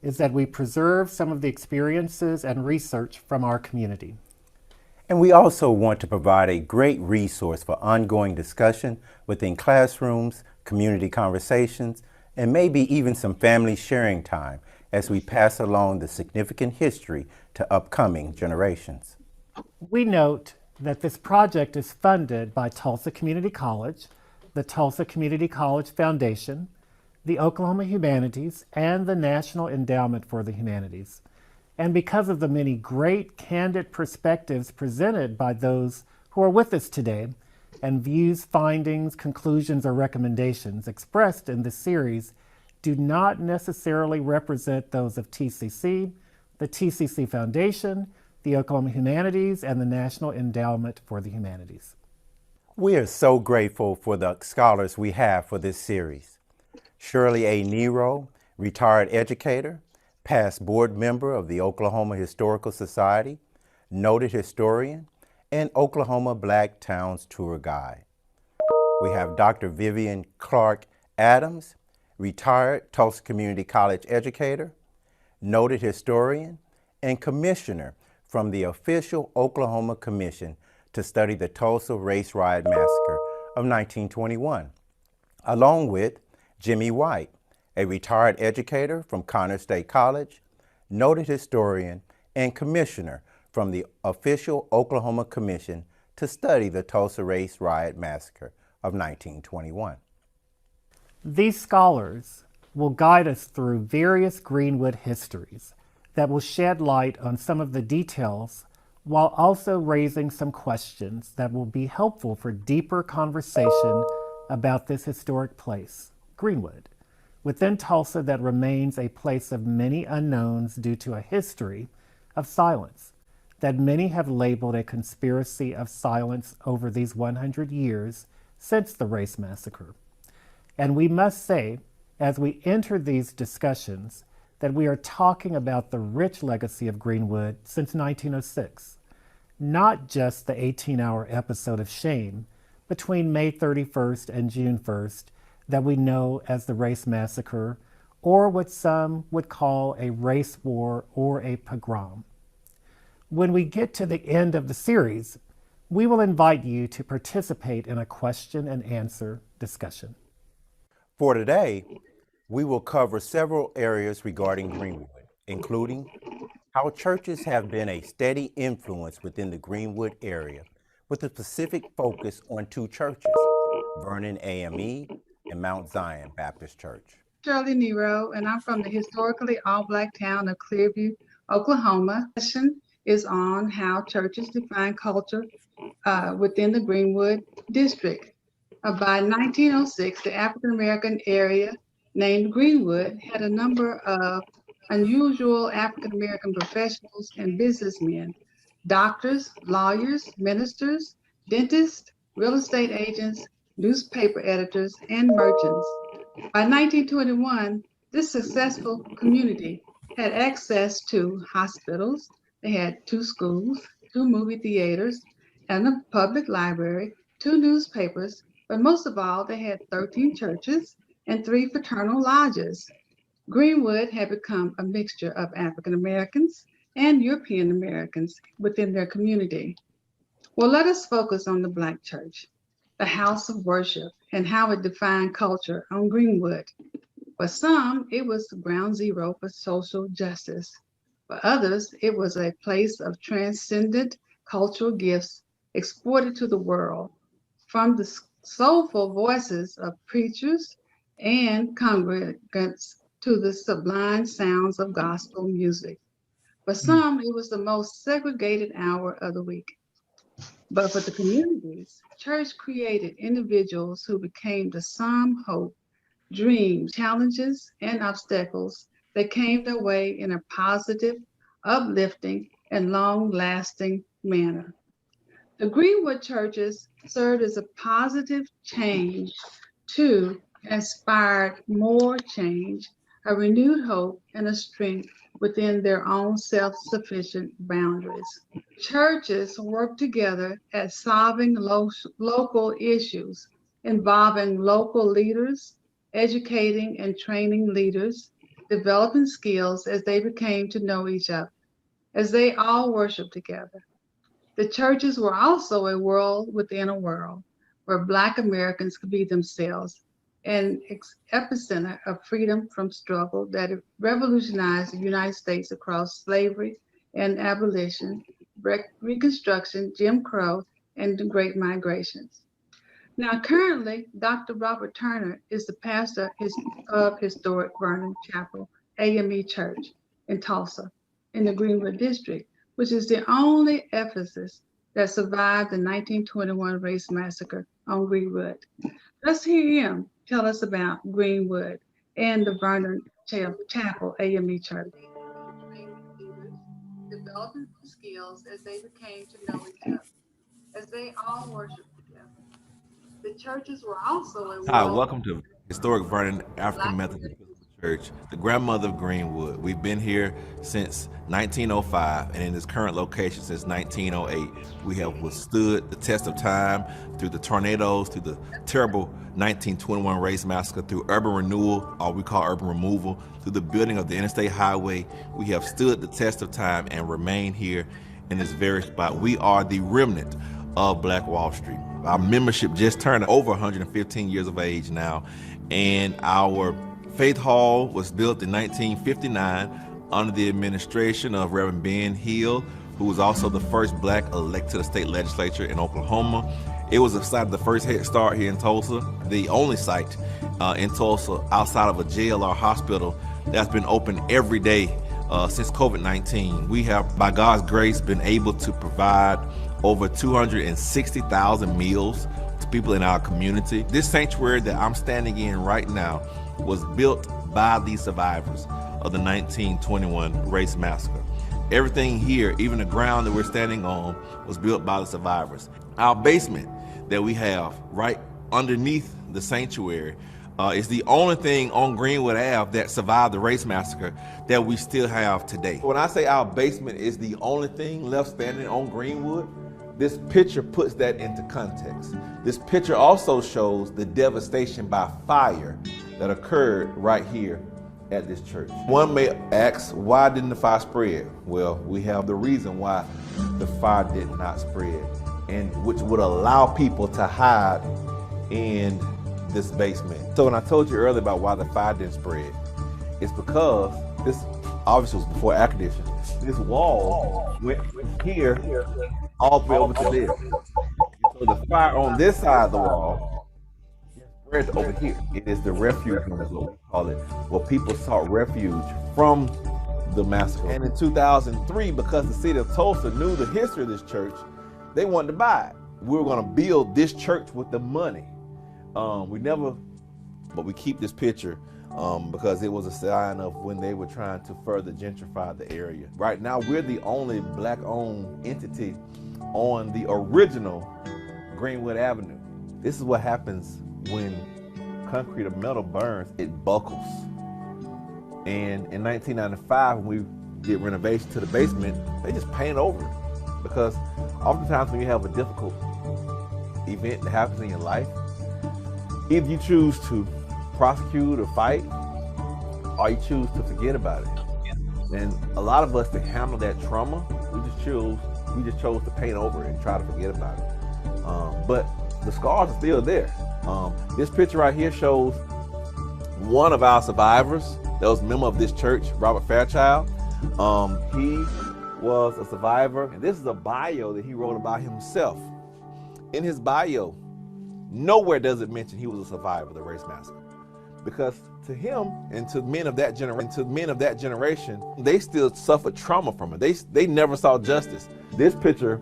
is that we preserve some of the experiences and research from our community. And we also want to provide a great resource for ongoing discussion within classrooms, community conversations, and maybe even some family sharing time as we pass along the significant history to upcoming generations. We note that this project is funded by Tulsa Community College, the Tulsa Community College Foundation, the Oklahoma Humanities, and the National Endowment for the Humanities. And because of the many great, candid perspectives presented by those who are with us today, and views, findings, conclusions, or recommendations expressed in this series do not necessarily represent those of TCC, the TCC Foundation, the Oklahoma Humanities, and the National Endowment for the Humanities. We are so grateful for the scholars we have for this series. Shirley A. Nero, retired educator, past board member of the Oklahoma Historical Society, noted historian, and Oklahoma Black Towns tour guide. We have Dr. Vivian Clark Adams, retired Tulsa Community College educator, noted historian, and commissioner from the official Oklahoma Commission to study the Tulsa Race Riot Massacre of 1921, along with Jimmy White, a retired educator from Connors State College, noted historian, and commissioner from the official Oklahoma Commission to study the Tulsa Race Riot Massacre of 1921. These scholars will guide us through various Greenwood histories that will shed light on some of the details while also raising some questions that will be helpful for deeper conversation about this historic place, Greenwood, within Tulsa that remains a place of many unknowns due to a history of silence that many have labeled a conspiracy of silence over these 100 years since the race massacre. And we must say, as we enter these discussions, that we are talking about the rich legacy of Greenwood since 1906, not just the 18-hour episode of shame between May 31st and June 1st that we know as the race massacre, or what some would call a race war or a pogrom. When we get to the end of the series, we will invite you to participate in a question and answer discussion. For today, we will cover several areas regarding Greenwood, including how churches have been a steady influence within the Greenwood area, with a specific focus on two churches, Vernon AME and Mount Zion Baptist Church. Shirley Nero, and I'm from the historically all-Black town of Clearview, Oklahoma. The question is on how churches define culture within the Greenwood district. By 1906, the African-American area named Greenwood had a number of unusual African-American professionals and businessmen, doctors, lawyers, ministers, dentists, real estate agents, newspaper editors, and merchants. By 1921, this successful community had access to hospitals, they had 2 schools, 2 movie theaters, and a public library, 2 newspapers, but most of all, they had 13 churches and 3 fraternal lodges. Greenwood had become a mixture of African Americans and European Americans within their community. Well, let us focus on the Black church, the house of worship, and how it defined culture on Greenwood. For some, it was ground zero for social justice. For others, it was a place of transcendent cultural gifts exported to the world, from the soulful voices of preachers and congregants to the sublime sounds of gospel music. For some, it was the most segregated hour of the week. But for the communities, church created individuals who became the sum hope, dreams, challenges, and obstacles that came their way in a positive, uplifting, and long-lasting manner. The Greenwood churches served as a positive change to inspired more change, a renewed hope, and a strength within their own self-sufficient boundaries. Churches work together at solving local issues involving local leaders, educating and training leaders, developing skills as they became to know each other, as they all worshiped together. The churches were also a world within a world where Black Americans could be themselves, an epicenter of freedom from struggle that revolutionized the United States across slavery and abolition, Reconstruction, Jim Crow, and the Great Migrations. Now, currently, Dr. Robert Turner is the pastor of historic Vernon Chapel AME Church in Tulsa, in the Greenwood district, which is the only Ephesus that survived the 1921 race massacre on Greenwood. Let's hear him tell us about Greenwood and the Vernon Chapel AME Church. Developing skills as they became to know each other, as they all worshiped together. The churches were also a Hi, welcome to Historic Vernon African Methodist Church, the grandmother of Greenwood. We've been here since 1905 and in this current location since 1908. We have withstood the test of time through the tornadoes, through the terrible 1921 race massacre, through urban renewal, or we call urban removal, through the building of the interstate highway. We have stood the test of time and remain here in this very spot. We are the remnant of Black Wall Street. Our membership just turned over 115 years of age now, and our Faith Hall was built in 1959 under the administration of Reverend Ben Hill, who was also the first Black elected to the state legislature in Oklahoma. It was the site of the first Head Start here in Tulsa, the only site in Tulsa outside of a jail or hospital that's been open every day since COVID-19. We have, by God's grace, been able to provide over 260,000 meals to people in our community. This sanctuary that I'm standing in right now was built by the survivors of the 1921 race massacre. Everything here, even the ground that we're standing on, was built by the survivors. Our basement that we have right underneath the sanctuary is the only thing on Greenwood Ave that survived the race massacre that we still have today. When I say our basement is the only thing left standing on Greenwood, this picture puts that into context. This picture also shows the devastation by fire that occurred right here at this church. One may ask, why didn't the fire spread? Well, we have the reason why the fire did not spread, and which would allow people to hide in this basement. So when I told you earlier about why the fire didn't spread, it's because this obviously was before air conditioning. This wall went here all the way over to this. So the fire on this side of the wall spread over here. It is the refuge room, is what we call it, where people sought refuge from the massacre. And in 2003, because the city of Tulsa knew the history of this church, they wanted to buy it. We were going to build this church with the money. But we keep this picture because it was a sign of when they were trying to further gentrify the area. Right now, we're the only Black-owned entity on the original Greenwood Avenue. This is what happens when concrete or metal burns, it buckles. And in 1995, when we did renovation to the basement, they just painted over it. Because oftentimes when you have a difficult event that happens in your life, either you choose to prosecute or fight, or you choose to forget about it. And a lot of us, to handle that trauma, we just chose to paint over it and try to forget about it. But the scars are still there. This picture right here shows one of our survivors that was a member of this church, Robert Fairchild. He was a survivor, and this is a bio that he wrote about himself. In his bio, nowhere does it mention he was a survivor of the race massacre, because to him and to men of that generation, they still suffered trauma from it. They never saw justice. This picture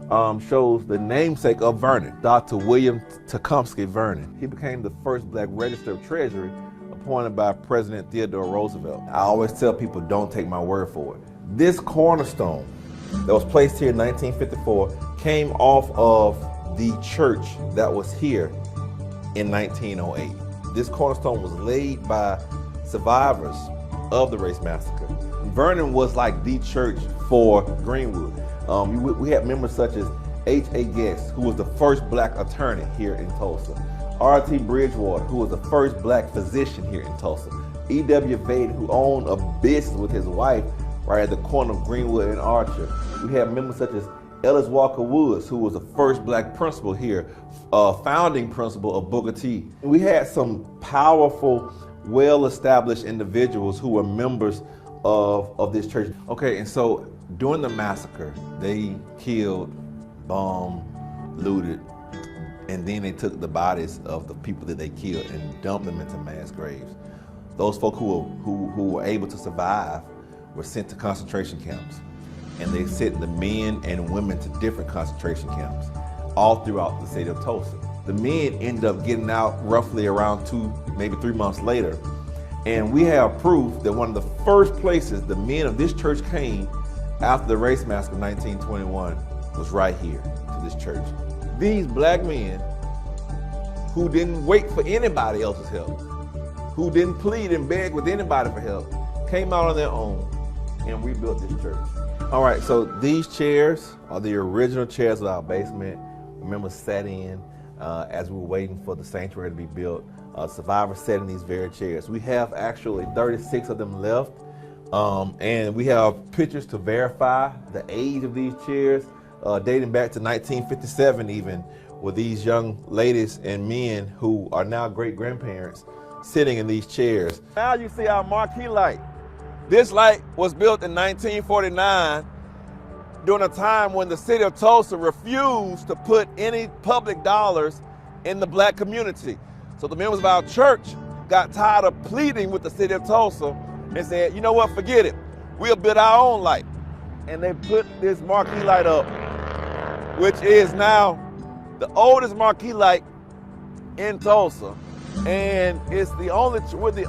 shows the namesake of Vernon, Dr. William Tecumseh Vernon. He became the first Black Register of Treasury appointed by President Theodore Roosevelt. I always tell people, don't take my word for it. This cornerstone that was placed here in 1954 came off of the church that was here in 1908. This cornerstone was laid by survivors of the race massacre. Vernon was like the church for Greenwood. We had members such as H.A. Guest, who was the first Black attorney here in Tulsa. R.T. Bridgewater, who was the first Black physician here in Tulsa. E.W. Vaden, who owned a business with his wife right at the corner of Greenwood and Archer. We have members such as Ellis Walker Woods, who was the first black principal here, founding principal of Booker T. We had some powerful, well-established individuals who were members of this church. Okay, and so during the massacre, they killed, bombed, looted, and then they took the bodies of the people that they killed and dumped them into mass graves. Those folk who were able to survive were sent to concentration camps, and they sent the men and women to different concentration camps all throughout the city of Tulsa. The men ended up getting out roughly around 2, maybe 3 months later, and we have proof that one of the first places the men of this church came after the race massacre of 1921 was right here to this church. These black men who didn't wait for anybody else's help, who didn't plead and beg with anybody for help, came out on their own and rebuilt this church. All right, so these chairs are the original chairs of our basement. Remember, sat in as we were waiting for the sanctuary to be built. Survivors sat in these very chairs. We have actually 36 of them left, and we have pictures to verify the age of these chairs, dating back to 1957 even, with these young ladies and men who are now great-grandparents sitting in these chairs. Now you see our marquee light. This light was built in 1949 during a time when the city of Tulsa refused to put any public dollars in the black community. So the members of our church got tired of pleading with the city of Tulsa and said, you know what, forget it. We'll build our own light. And they put this marquee light up, which is now the oldest marquee light in Tulsa. And we're the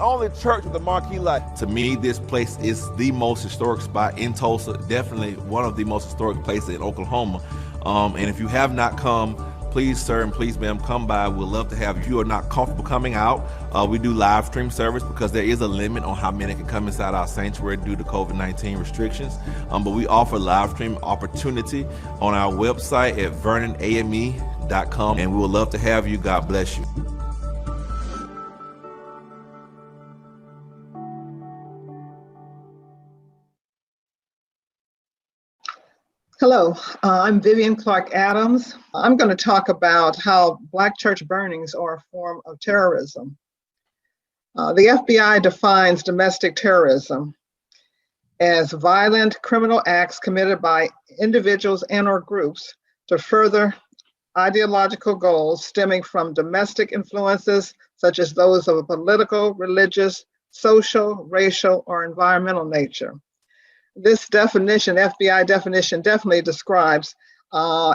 only church with a marquee light. To me, this place is the most historic spot in Tulsa, definitely one of the most historic places in Oklahoma. And if you have not come, please, sir, and please, ma'am, come by. We'd love to have you. If you are not comfortable coming out, we do live stream service because there is a limit on how many can come inside our sanctuary due to COVID-19 restrictions. But we offer live stream opportunity on our website at vernoname.com, and we would love to have you. God bless you. Hello, I'm Vivian Clark Adams. I'm going to talk about how Black church burnings are a form of terrorism. The FBI defines domestic terrorism as violent criminal acts committed by individuals and or groups to further ideological goals stemming from domestic influences such as those of a political, religious, social, racial, or environmental nature. This definition, FBI definition, definitely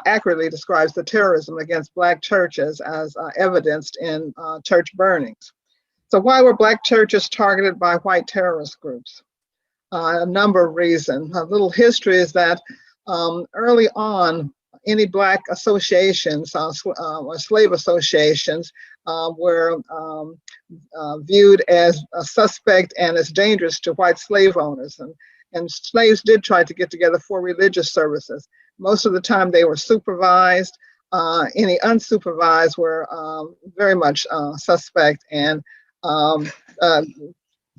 accurately describes the terrorism against Black churches as evidenced in church burnings. So why were Black churches targeted by white terrorist groups? A number of reasons. A little history is that early on, any Black associations or slave associations were viewed as a suspect and as dangerous to white slave owners. And slaves did try to get together for religious services. Most of the time they were supervised. Any unsupervised were very much suspect, and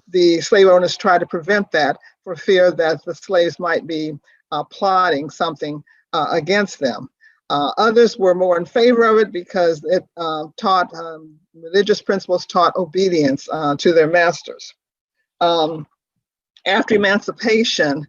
the slave owners tried to prevent that for fear that the slaves might be plotting something against them. Others were more in favor of it because it taught, religious principles taught obedience to their masters. After emancipation,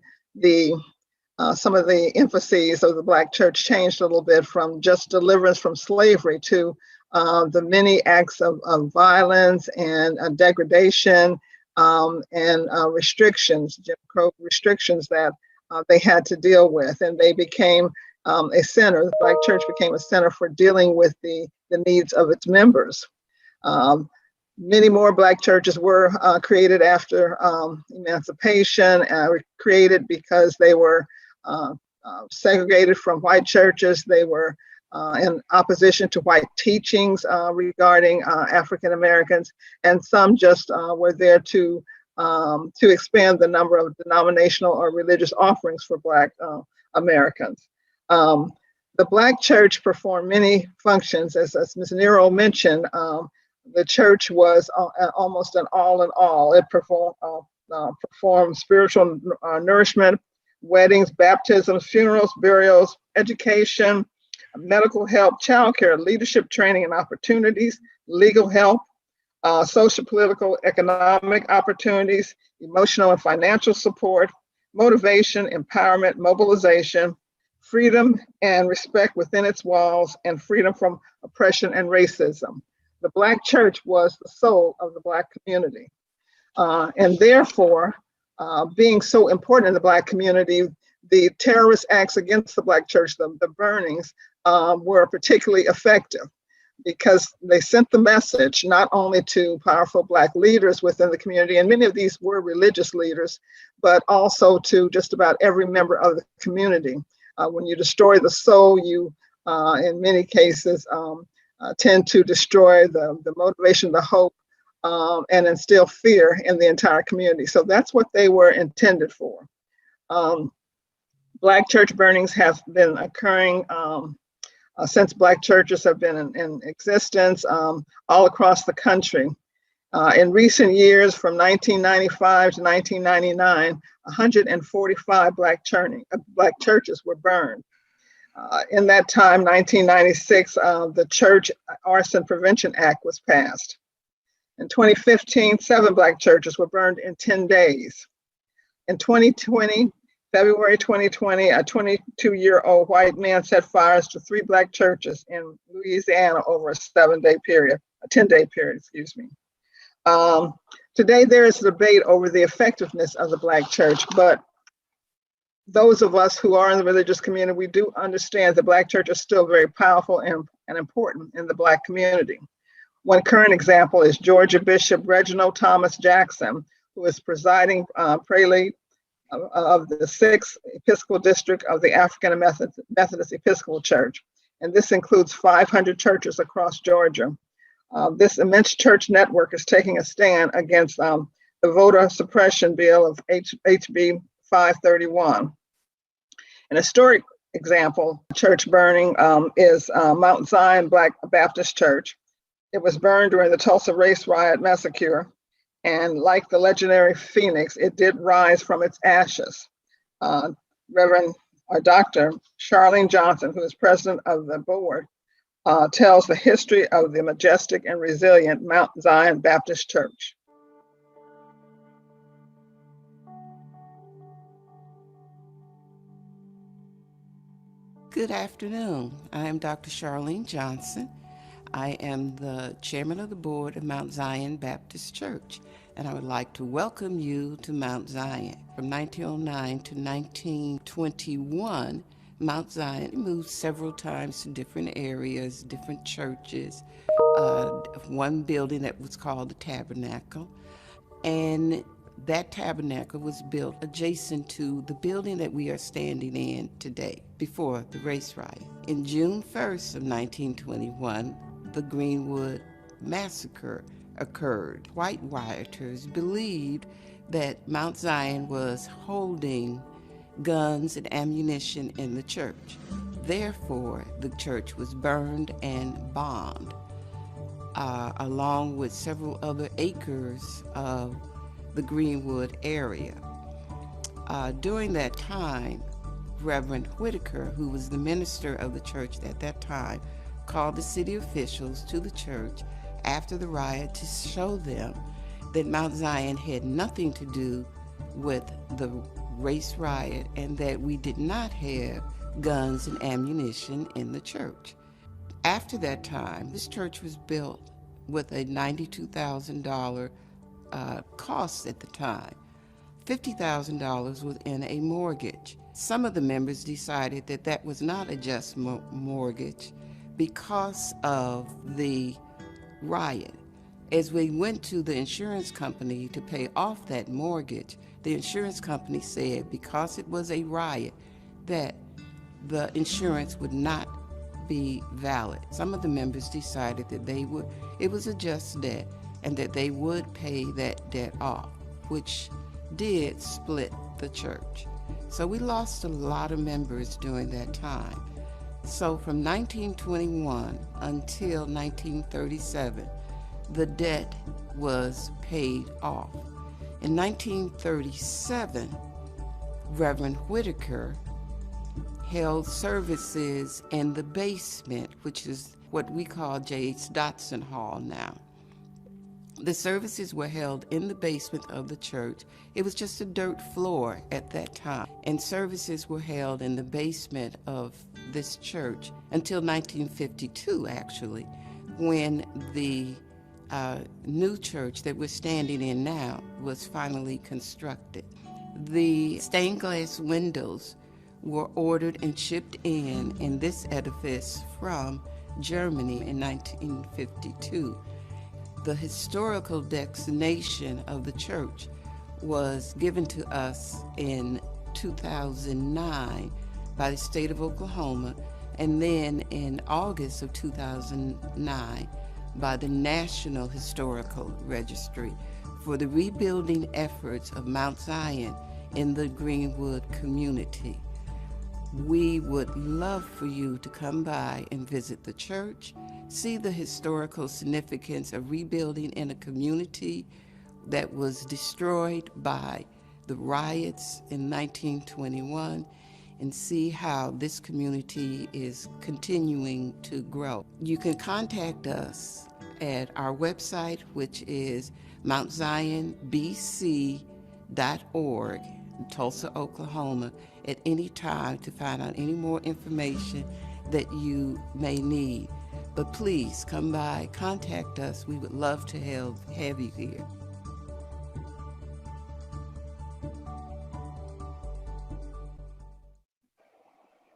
some of the emphases of the Black church changed a little bit from just deliverance from slavery to the many acts of violence and degradation and restrictions, Jim Crow restrictions that they had to deal with. And they became a center, the Black church became a center for dealing with the needs of its members. Many more Black churches were created after emancipation, created because they were segregated from white churches. They were in opposition to white teachings regarding African Americans, and some just were there to expand the number of denominational or religious offerings for Black Americans. The Black church performed many functions, as Ms. Nero mentioned. The church was almost an all in all. It performed spiritual nourishment, weddings, baptisms, funerals, burials, education, medical help, childcare, leadership training and opportunities, legal help, social, political, economic opportunities, emotional and financial support, motivation, empowerment, mobilization, freedom and respect within its walls, and freedom from oppression and racism. The Black church was the soul of the Black community. And therefore, being so important in the Black community, the terrorist acts against the Black church, the burnings, were particularly effective because they sent the message not only to powerful Black leaders within the community, and many of these were religious leaders, but also to just about every member of the community. When you destroy the soul, you, in many cases, tend to destroy the motivation, the hope, and instill fear in the entire community. So that's what they were intended for. Black church burnings have been occurring since Black churches have been in existence all across the country. In recent years, from 1995 to 1999, 145 Black churches were burned. In that time, 1996, the Church Arson Prevention Act was passed. In 2015, 7 Black churches were burned in 10 days. In 2020, February 2020, a 22-year-old white man set fires to 3 Black churches in Louisiana over a 10-day period, excuse me. Today, there is a debate over the effectiveness of the Black church, but those of us who are in the religious community, we do understand the Black church is still very powerful and important in the Black community. One current example is Georgia Bishop Reginald Thomas Jackson, who is presiding prelate of the 6th Episcopal District of the African Methodist Episcopal Church. And this includes 500 churches across Georgia. This immense church network is taking a stand against the voter suppression bill of HB 531. An historic example, church burning, is Mount Zion Black Baptist Church. It was burned during the Tulsa Race Riot Massacre, and like the legendary Phoenix, it did rise from its ashes. Reverend Dr. Charlene Johnson, who is president of the board, tells the history of the majestic and resilient Mount Zion Baptist Church. Good afternoon. I am Dr. Charlene Johnson. I am the chairman of the board of Mount Zion Baptist Church, and I would like to welcome you to Mount Zion. From 1909 to 1921, Mount Zion moved several times to different areas, different churches, one building that was called the Tabernacle, and that tabernacle was built adjacent to the building that we are standing in today before the race riot. In June 1st of 1921, the Greenwood massacre occurred. White rioters believed that Mount Zion was holding guns and ammunition in the church. Therefore, the church was burned and bombed, along with several other acres of the Greenwood area. During that time, Reverend Whitaker, who was the minister of the church at that time, called the city officials to the church after the riot to show them that Mount Zion had nothing to do with the race riot and that we did not have guns and ammunition in the church. After that time, this church was built with a $92,000 cost at the time. $50,000 was in a mortgage. Some of the members decided that that was not a just mortgage because of the riot. As we went to the insurance company to pay off that mortgage, the insurance company said because it was a riot that the insurance would not be valid. Some of the members decided that it was a just debt and that they would pay that debt off, which did split the church. So we lost a lot of members during that time. So from 1921 until 1937, the debt was paid off. In 1937, Reverend Whitaker held services in the basement, which is what we call J.H. Dotson Hall now. The services were held in the basement of the church. It was just a dirt floor at that time, and services were held in the basement of this church until 1952, actually, when the new church that we're standing in now was finally constructed. The stained glass windows were ordered and shipped in this edifice from Germany in 1952. The historical designation of the church was given to us in 2009 by the state of Oklahoma, and then in August of 2009 by the National Historical Registry for the rebuilding efforts of Mount Zion in the Greenwood community. We would love for you to come by and visit the church, see the historical significance of rebuilding in a community that was destroyed by the riots in 1921, and see how this community is continuing to grow. You can contact us at our website, which is mountzionbc.org, in Tulsa, Oklahoma, at any time to find out any more information that you may need. But please come by, contact us. We would love to have you here.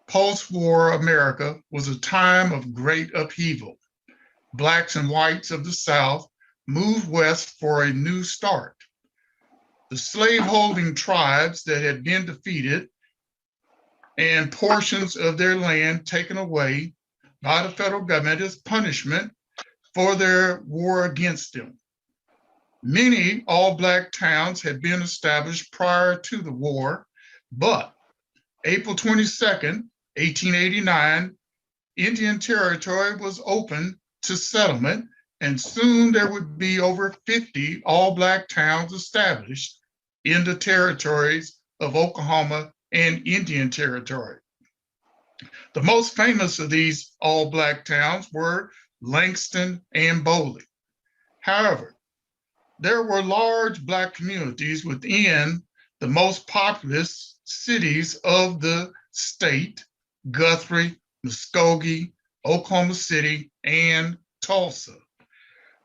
Post-war America was a time of great upheaval. Blacks and whites of the South moved west for a new start. The slaveholding tribes that had been defeated and portions of their land taken away by the federal government as punishment for their war against them. Many all-Black towns had been established prior to the war, but April 22nd, 1889, Indian Territory was open to settlement, and soon there would be over 50 all-Black towns established in the territories of Oklahoma and Indian Territory. The most famous of these all-Black towns were Langston and Bowling. However, there were large Black communities within the most populous cities of the state: Guthrie, Muskogee, Oklahoma City, and Tulsa.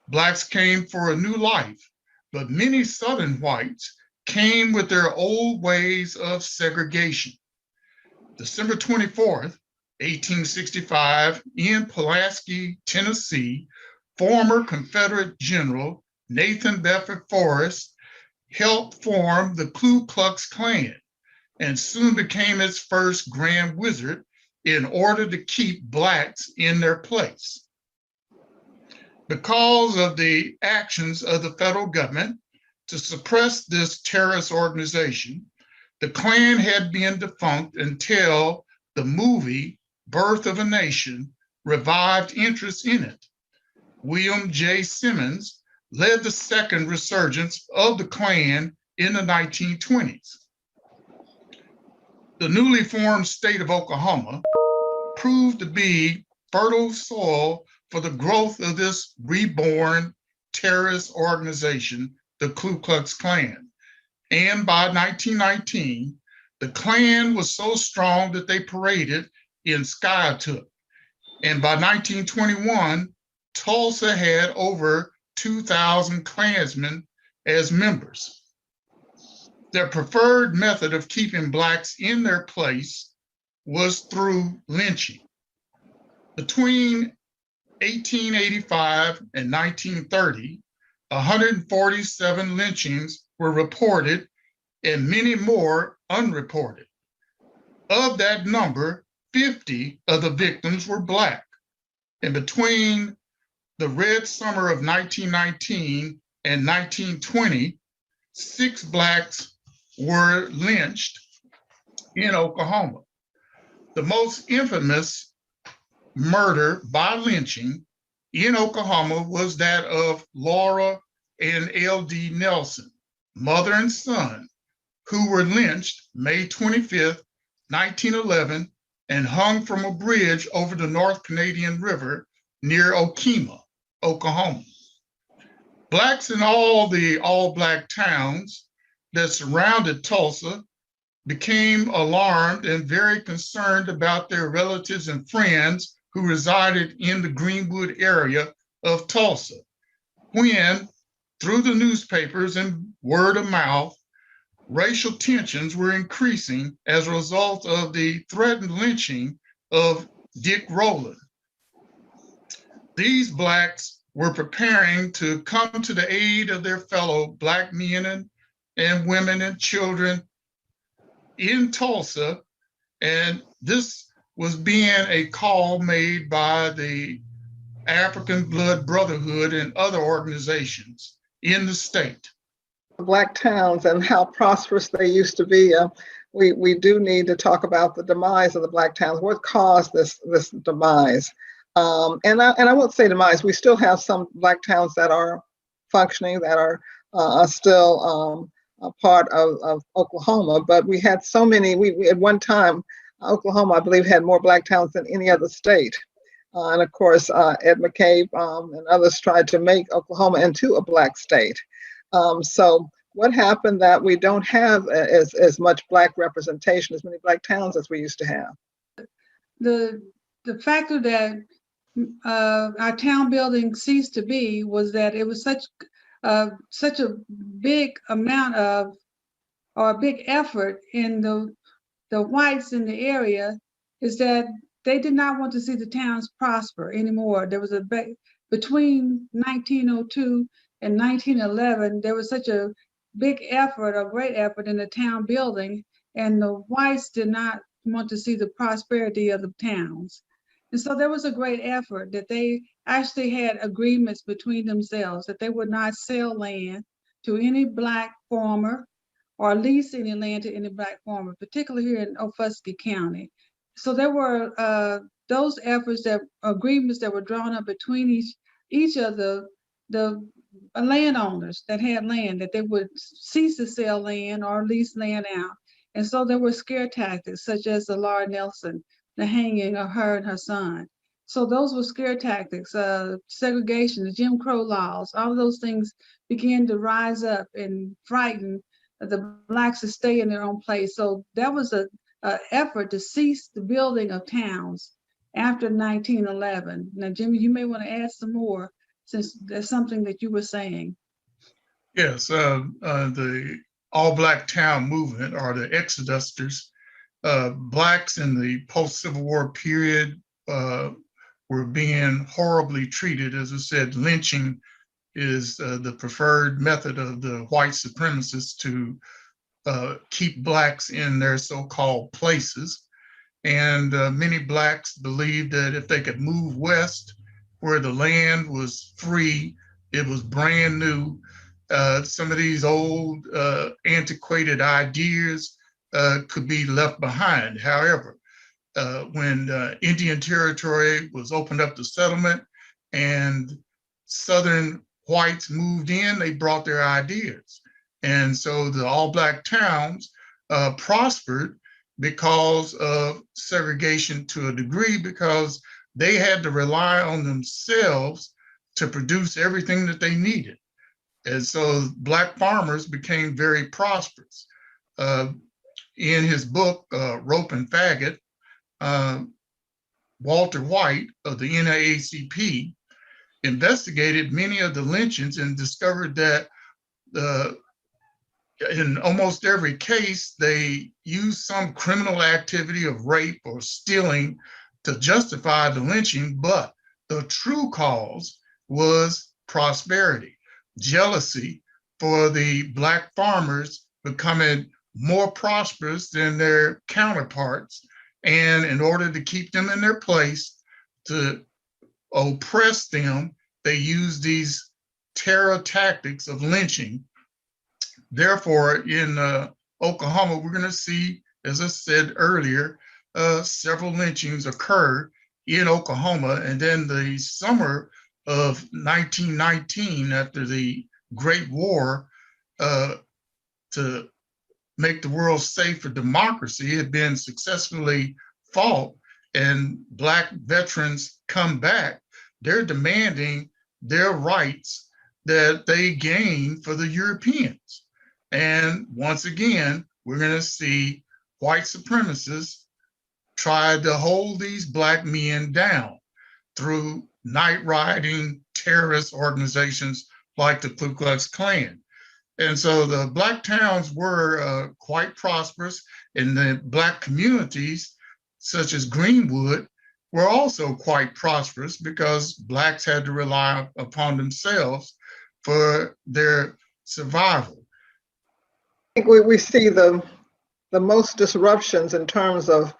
Blacks came for a new life, but many Southern whites came with their old ways of segregation. December 24th, 1865, in Pulaski, Tennessee, former Confederate General Nathan Bedford Forrest helped form the Ku Klux Klan and soon became its first Grand Wizard in order to keep Blacks in their place. Because of the actions of the federal government to suppress this terrorist organization, the Klan had been defunct until the movie Birth of a Nation revived interest in it. William J. Simmons led the second resurgence of the Klan in the 1920s. The newly formed state of Oklahoma proved to be fertile soil for the growth of this reborn terrorist organization, the Ku Klux Klan. And by 1919, the Klan was so strong that they paraded in Skiatook. And by 1921, Tulsa had over 2,000 Klansmen as members. Their preferred method of keeping Blacks in their place was through lynching. Between 1885 and 1930, 147 lynchings were reported and many more unreported. Of that number, 50 of the victims were Black. And between the Red Summer of 1919 and 1920, 6 Blacks were lynched in Oklahoma. The most infamous murder by lynching in Oklahoma was that of Laura and L.D. Nelson, mother and son, who were lynched May 25th, 1911, and hung from a bridge over the North Canadian River near Okemah, Oklahoma. Blacks in all the all-Black towns that surrounded Tulsa became alarmed and very concerned about their relatives and friends who resided in the Greenwood area of Tulsa, when, through the newspapers and word of mouth, racial tensions were increasing as a result of the threatened lynching of Dick Rowland. These Blacks were preparing to come to the aid of their fellow Black men and women and children in Tulsa, and this was being a call made by the African Blood Brotherhood and other organizations in the state. Black towns and how prosperous they used to be. We do need to talk about the demise of the Black towns. What caused this demise? And I won't say demise. We still have some Black towns that are functioning, that are still a part of Oklahoma. But we had so many. We at one time, Oklahoma, I believe, had more Black towns than any other state. And of course, Ed McCabe and others tried to make Oklahoma into a Black state. So what happened that we don't have as much Black representation, as many Black towns as we used to have? The factor that our town building ceased to be was that it was such a big amount of, or a big effort in the whites in the area, is that they did not want to see the towns prosper anymore. There was between 1902 and 1911, there was such a big effort, a great effort in the town building, and the whites did not want to see the prosperity of the towns. And so there was a great effort that they actually had agreements between themselves that they would not sell land to any Black farmer or lease any land to any Black farmer, particularly here in Offusky County. So there were those efforts, agreements that were drawn up between each of the landowners that had land, that they would cease to sell land or lease land out. And so there were scare tactics, such as the Laura Nelson, the hanging of her and her son. So those were scare tactics, segregation, the Jim Crow laws, all of those things began to rise up and frighten the Blacks to stay in their own place. So that was an effort to cease the building of towns after 1911. Now, Jimmy, you may want to add some more, since there's something that you were saying. Yes, the all-Black town movement, or the Exodusters, Blacks in the post-Civil War period were being horribly treated. As I said, lynching is the preferred method of the white supremacists to keep Blacks in their so-called places. And many Blacks believed that if they could move west, where the land was free, it was brand new, some of these old antiquated ideas could be left behind. However, when Indian Territory was opened up to settlement and Southern whites moved in, they brought their ideas. And so the all-Black towns prospered because of segregation to a degree, because they had to rely on themselves to produce everything that they needed. And so Black farmers became very prosperous. In his book, Rope and Faggot, Walter White of the NAACP investigated many of the lynchings and discovered that in almost every case, they used some criminal activity of rape or stealing to justify the lynching, but the true cause was prosperity, jealousy for the Black farmers becoming more prosperous than their counterparts. And in order to keep them in their place, to oppress them, they used these terror tactics of lynching. Therefore, in Oklahoma, we're going to see, as I said earlier, several lynchings occur in Oklahoma. And then the summer of 1919, after the Great War, to make the world safe for democracy had been successfully fought, and Black veterans come back, they're demanding their rights that they gained for the Europeans. And once again, we're going to see white supremacists try to hold these Black men down through night riding terrorist organizations like the Ku Klux Klan. And so the Black towns were quite prosperous, and the Black communities, such as Greenwood, were also quite prosperous because Blacks had to rely upon themselves for their survival. I think we see the most disruptions in terms of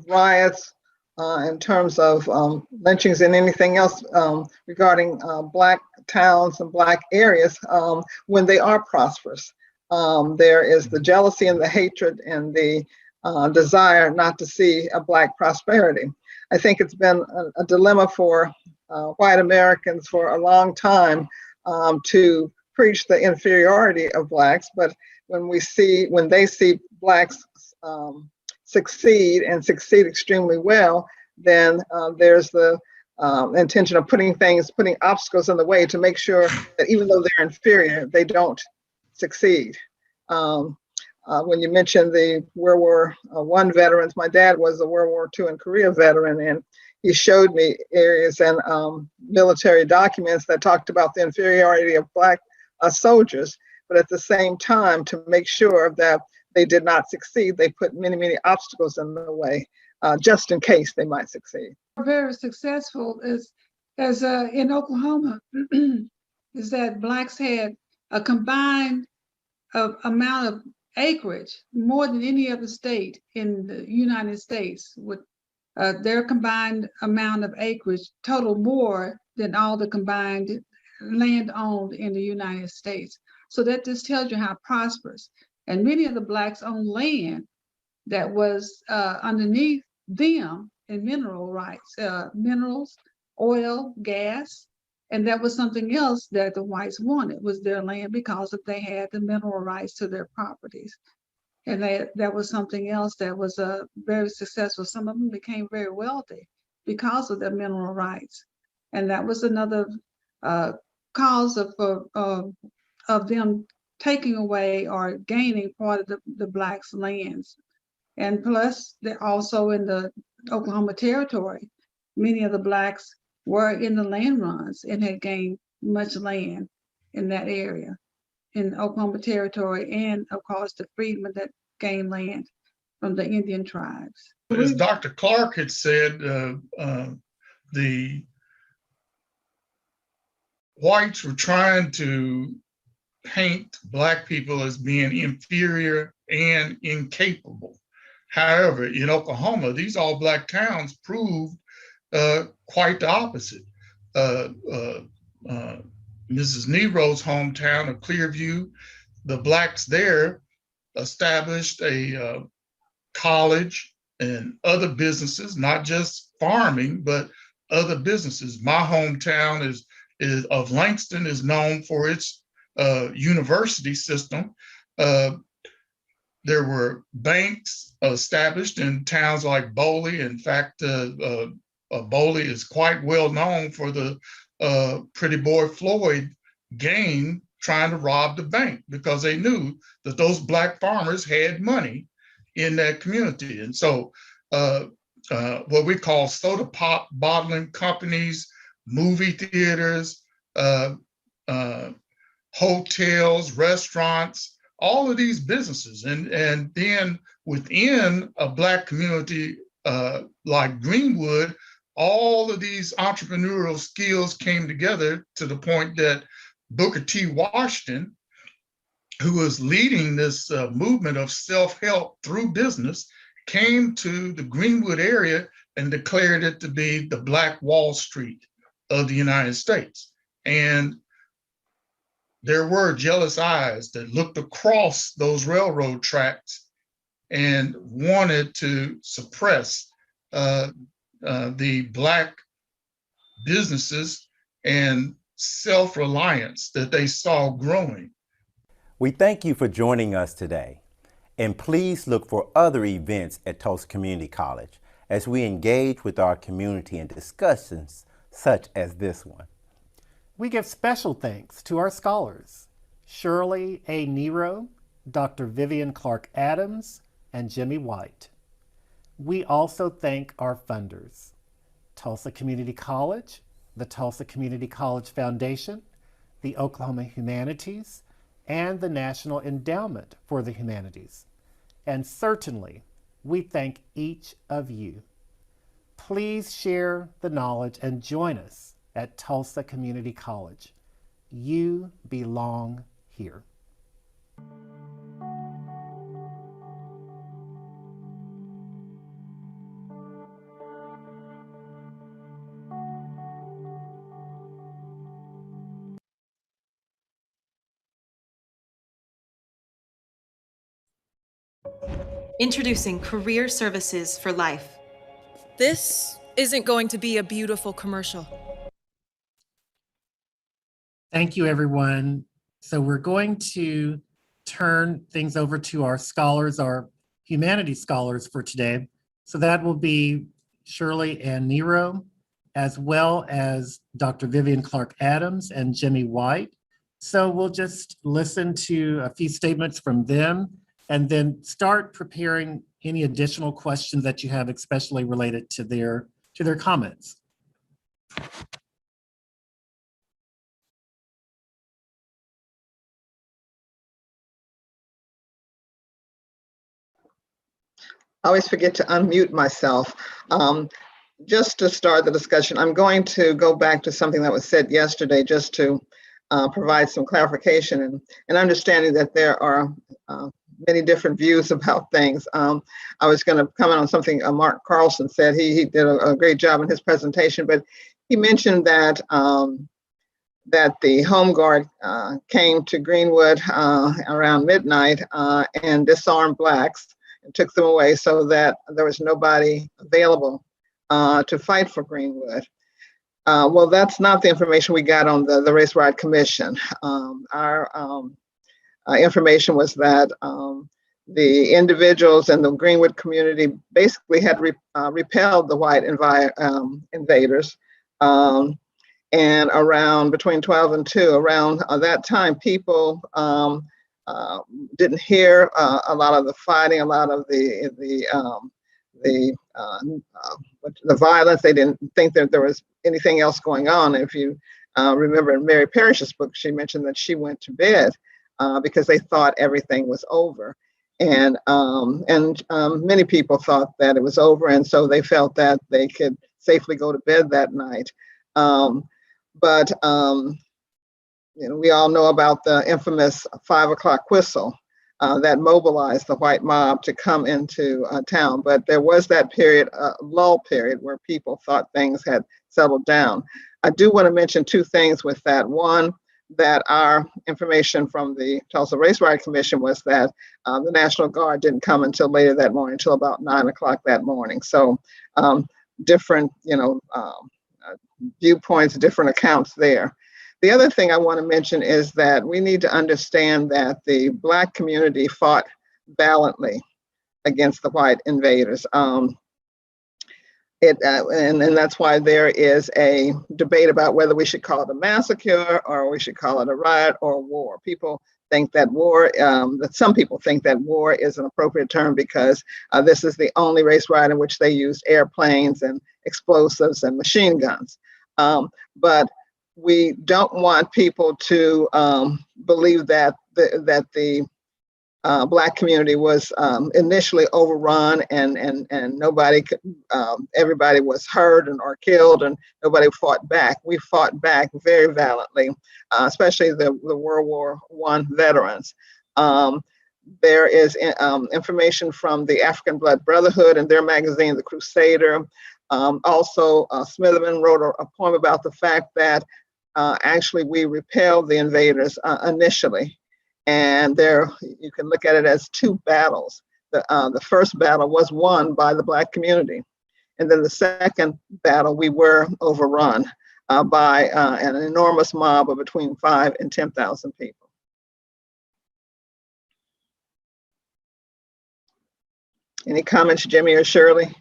riots, in terms of lynchings and anything else regarding Black towns and Black areas when they are prosperous. There is the jealousy and the hatred and the desire not to see a Black prosperity. I think it's been a dilemma for white Americans for a long time to preach the inferiority of Blacks, but when they see Blacks succeed and succeed extremely well, then there's the intention of putting obstacles in the way to make sure that even though they're inferior, they don't succeed. When you mentioned the World War I veterans, my dad was a World War II and Korea veteran, and he showed me areas and military documents that talked about the inferiority of Black soldiers, but at the same time, to make sure that they did not succeed, they put many, many obstacles in the way, just in case they might succeed. Very successful as in Oklahoma, is that Blacks had a combined amount of acreage, more than any other state in the United States, with their combined amount of acreage total more than all the combined land owned in the United States. So that just tells you how prosperous. And many of the Blacks owned land that was underneath them in mineral rights, minerals, oil, gas, and that was something else that the whites wanted, was their land, because if they had the mineral rights to their properties. And that was something else that was very successful. Some of them became very wealthy because of their mineral rights. And that was another cause of them taking away or gaining part of the Blacks' lands. And plus, they're also in the Oklahoma Territory. Many of the Blacks were in the land runs and had gained much land in that area, in Oklahoma Territory, and of course the freedmen that gained land from the Indian tribes. As Dr. Clark had said, the whites were trying to paint Black people as being inferior and incapable. However, in Oklahoma, these all Black towns proved quite the opposite. Mrs. Nero's hometown of Clearview, the Blacks there established a college and other businesses, not just farming, but other businesses. My hometown is of Langston is known for its university system. There were banks established in towns like Boley. In fact, Boley is quite well known for the Pretty Boy Floyd gang trying to rob the bank, because they knew that those Black farmers had money in that community. And so what we call soda pop bottling companies, movie theaters, hotels, restaurants, all of these businesses. And then within a Black community like Greenwood, all of these entrepreneurial skills came together to the point that Booker T. Washington, who was leading this movement of self-help through business, came to the Greenwood area and declared it to be the Black Wall Street of the United States. And there were jealous eyes that looked across those railroad tracks and wanted to suppress the Black businesses and self-reliance that they saw growing. We thank you for joining us today, and please look for other events at Tulsa Community College as we engage with our community in discussions such as this one. We give special thanks to our scholars, Shirley A. Nero, Dr. Vivian Clark Adams, and Jimmy White. We also thank our funders, Tulsa Community College, the Tulsa Community College Foundation, the Oklahoma Humanities, and the National Endowment for the Humanities. And certainly, we thank each of you. Please share the knowledge and join us at Tulsa Community College. You belong here. Introducing Career Services for Life. This isn't going to be a beautiful commercial. Thank you, everyone. So we're going to turn things over to our scholars, our humanities scholars for today. So that will be Shirley Ann Nero, as well as Dr. Vivian Clark Adams and Jimmy White. So we'll just listen to a few statements from them and then start preparing any additional questions that you have, especially related to their comments. I always forget to unmute myself. Just to start the discussion, I'm going to go back to something that was said yesterday just to provide some clarification and understanding that there are many different views about things. I was going to comment on something Mark Carlson said. He did a great job in his presentation, but he mentioned that that the Home Guard came to Greenwood around midnight and disarmed blacks and took them away so that there was nobody available to fight for Greenwood. Well, that's not the information we got on the Race Riot Commission. Our information was that the individuals in the Greenwood community basically had repelled the white invaders. And around between 12 and 2, around that time, people didn't hear a lot of the fighting, a lot of the violence. They didn't think that there was anything else going on. If you remember in Mary Parrish's book, she mentioned that she went to bed because they thought everything was over. And many people thought that it was over, and so they felt that they could safely go to bed that night. But we all know about the infamous 5 o'clock whistle that mobilized the white mob to come into town. But there was that period, lull period, where people thought things had settled down. I do want to mention two things with that. One, that our information from the Tulsa Race Riot Commission was that the National Guard didn't come until later that morning, until about 9 o'clock that morning. So different, viewpoints, different accounts there. The other thing I want to mention is that we need to understand that the Black community fought valiantly against the white invaders. And that's why there is a debate about whether we should call it a massacre or we should call it a riot or a war. People think that war, that some people think that war is an appropriate term because this is the only race riot in which they used airplanes and explosives and machine guns. But we don't want people to believe that the Black community was initially overrun and nobody could, everybody was hurt or killed and nobody fought back. We fought back very valiantly, especially the World War I veterans. There is information from the African Blood Brotherhood and their magazine, The Crusader. Also, Smitherman wrote a poem about the fact that actually we repelled the invaders initially. And there, you can look at it as two battles. The first battle was won by the Black community. And then the second battle, we were overrun. by an enormous mob of between 5,000 and 10,000 people. Any comments, Jimmy or Shirley?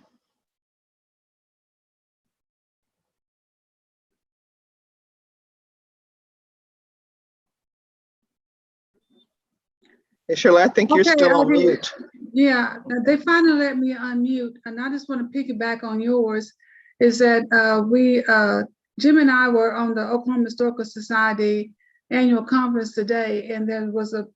Hey, Shirley, I think you're still on mute. Yeah, they finally let me unmute, and I just want to piggyback on yours. Is that Jim and I were on the Oklahoma Historical Society annual conference today, and there was a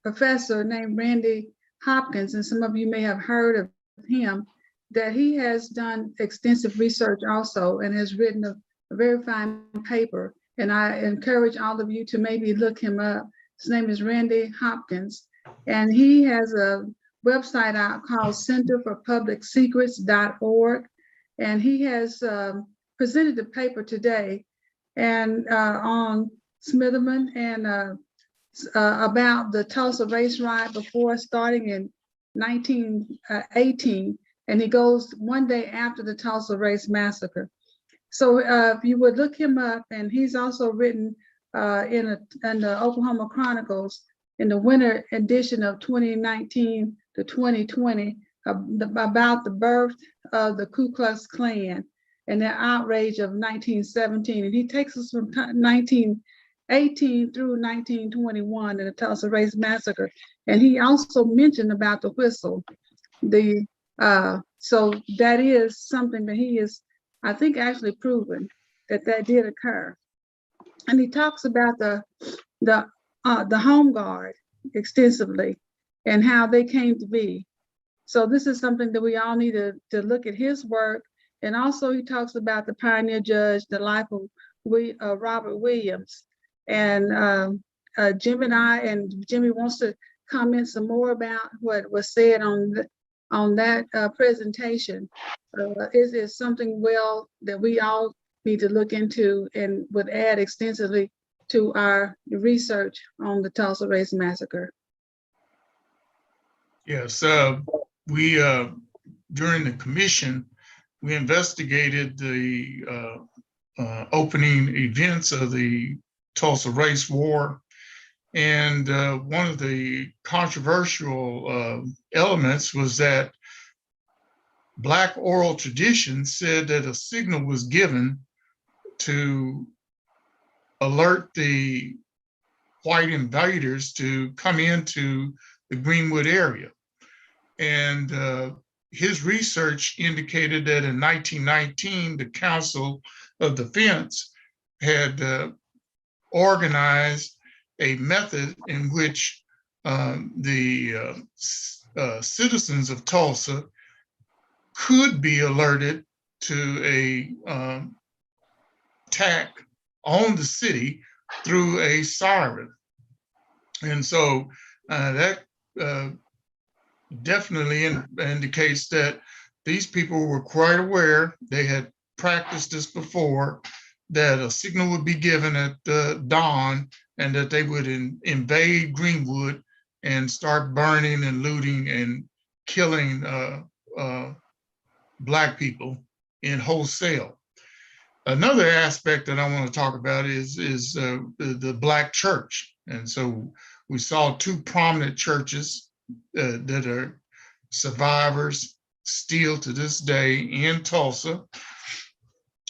professor named Randy Hopkins, and some of you may have heard of him, that he has done extensive research also and has written a very fine paper. And I encourage all of you to maybe look him up. His name is Randy Hopkins, and he has a website out called centerforpublicsecrets.org. And he has presented the paper today and on Smitherman and about the Tulsa race riot before, starting in 1918, and he goes one day after the Tulsa race massacre. So if you would look him up, and he's also written in the Oklahoma Chronicles in the winter edition of 2019 to 2020 about the birth of the Ku Klux Klan and their outrage of 1917. And he takes us from 1918 through 1921 in the Tulsa Race Massacre. And he also mentioned about the whistle. So that is something that he is, I think, actually proven that did occur. And he talks about the Home Guard extensively and how they came to be. So this is something that we all need to look at his work. And also he talks about the pioneer judge, the life of Robert Williams. And Jimmy wants to comment some more about what was said on that presentation. Is something that we all need to look into and would add extensively to our research on the Tulsa Race Massacre. Yes, we during the commission, we investigated the opening events of the Tulsa Race War. And one of the controversial elements was that Black oral tradition said that a signal was given to alert the white invaders to come into the Greenwood area. And his research indicated that in 1919, the Council of Defense had organized a method in which the citizens of Tulsa could be alerted to a attack on the city through a siren. And so that definitely indicates that these people were quite aware. They had practiced this before, that a signal would be given at dawn and that they would invade Greenwood and start burning and looting and killing Black people in wholesale. Another aspect that I want to talk about is the Black church. And so we saw two prominent churches that are survivors still to this day in Tulsa.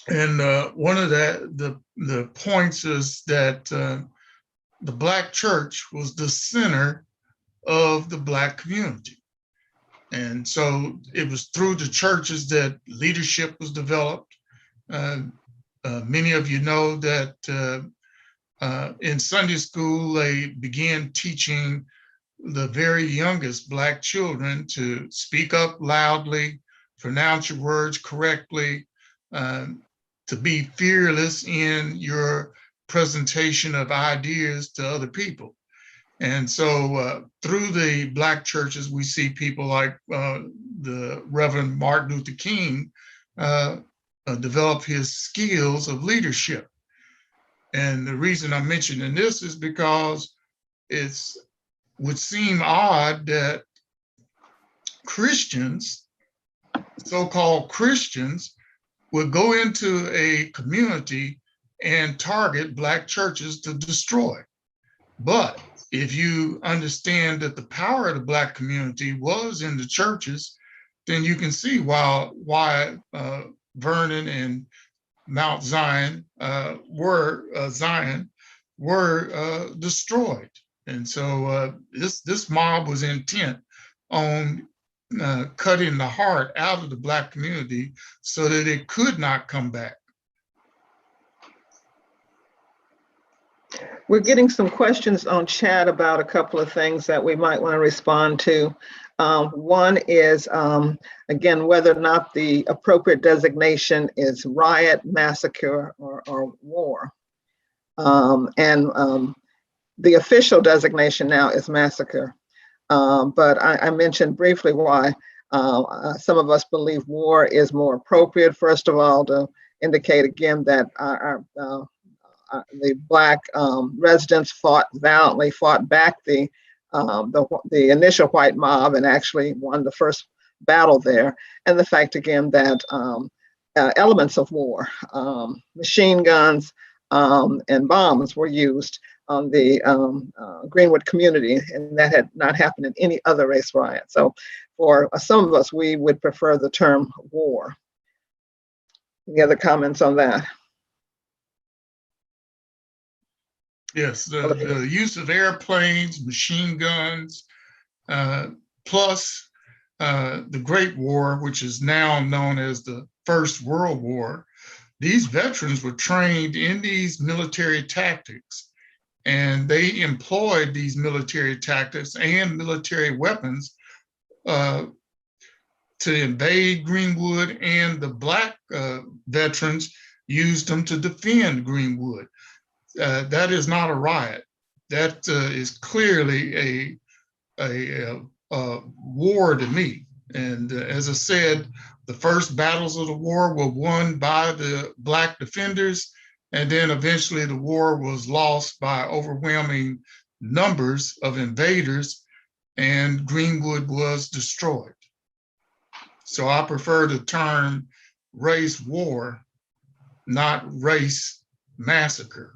And one of the points is that the Black church was the center of the Black community. And so it was through the churches that leadership was developed. Many of you know that in Sunday school, they began teaching the very youngest Black children to speak up loudly, pronounce your words correctly, to be fearless in your presentation of ideas to other people. And so through the Black churches, we see people like the Reverend Martin Luther King develop his skills of leadership. And the reason I'm mentioning this is because it would seem odd that Christians, so-called Christians, would go into a community and target Black churches to destroy. But if you understand that the power of the Black community was in the churches, then you can see why Vernon and Mount Zion were destroyed. And so this mob was intent on cutting the heart out of the Black community so that it could not come back. We're getting some questions on chat about a couple of things that we might want to respond to. One is, again, whether or not the appropriate designation is riot, massacre, or war. The official designation now is massacre. But I mentioned briefly why some of us believe war is more appropriate. First of all, to indicate again that the Black residents fought valiantly, fought back the initial white mob and actually won the first battle there. And the fact again that elements of war, machine guns and bombs were used on the Greenwood community, and that had not happened in any other race riot. So for some of us, we would prefer the term war. Any other comments on that? Yes, the use of airplanes, machine guns, plus the Great War, which is now known as the First World War. These veterans were trained in these military tactics, and they employed these military tactics and military weapons to invade Greenwood, and the Black veterans used them to defend Greenwood. That is not a riot. That is clearly a war to me. And as I said, the first battles of the war were won by the Black defenders, and then eventually the war was lost by overwhelming numbers of invaders, and Greenwood was destroyed. So I prefer the term race war, not race massacre.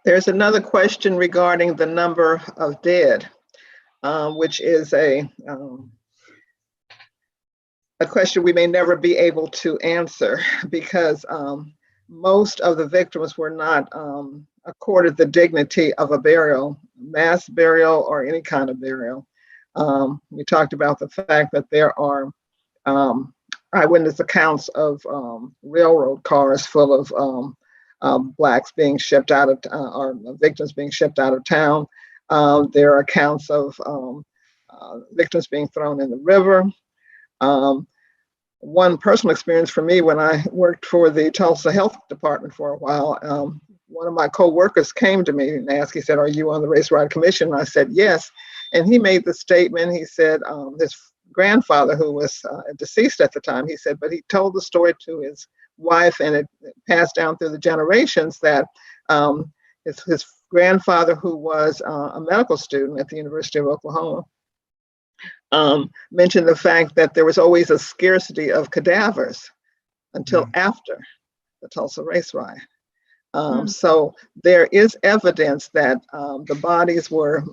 There's another question regarding the number of dead, which is a question we may never be able to answer because most of the victims were not accorded the dignity of a burial, mass burial or any kind of burial. We talked about the fact that there are eyewitness accounts of railroad cars full of Blacks being shipped out of, or victims being shipped out of town. There are accounts of victims being thrown in the river. One personal experience for me when I worked for the Tulsa Health Department for a while, one of my co-workers came to me and asked, he said, "Are you on the Race Riot Commission?" And I said, "Yes." And he made the statement, he said, his grandfather, who was deceased at the time, he said, but he told the story to his wife, and it passed down through the generations that his grandfather, who was a medical student at the University of Oklahoma, mentioned the fact that there was always a scarcity of cadavers until after the Tulsa race riot. So there is evidence that the bodies were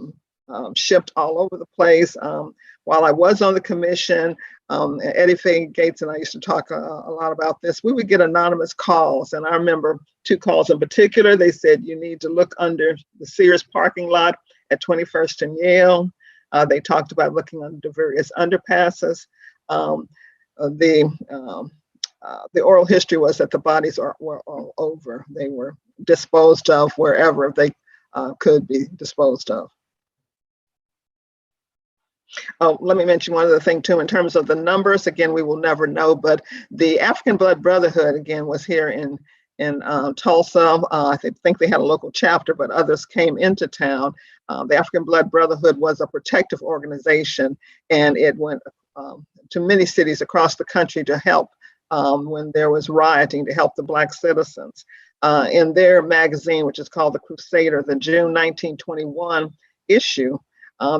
shipped all over the place. While I was on the commission, Eddie Faye Gates and I used to talk a lot about this. We would get anonymous calls, and I remember 2 calls in particular. They said, "You need to look under the Sears parking lot at 21st and Yale." They talked about looking under various underpasses. The oral history was that the bodies were all over. They were disposed of wherever they could be disposed of. Oh, let me mention one other thing too, in terms of the numbers. Again, we will never know, but the African Blood Brotherhood, again, was here in Tulsa. I think they had a local chapter, but others came into town. The African Blood Brotherhood was a protective organization, and it went to many cities across the country to help when there was rioting, to help the Black citizens. In their magazine, which is called The Crusader, the June 1921 issue,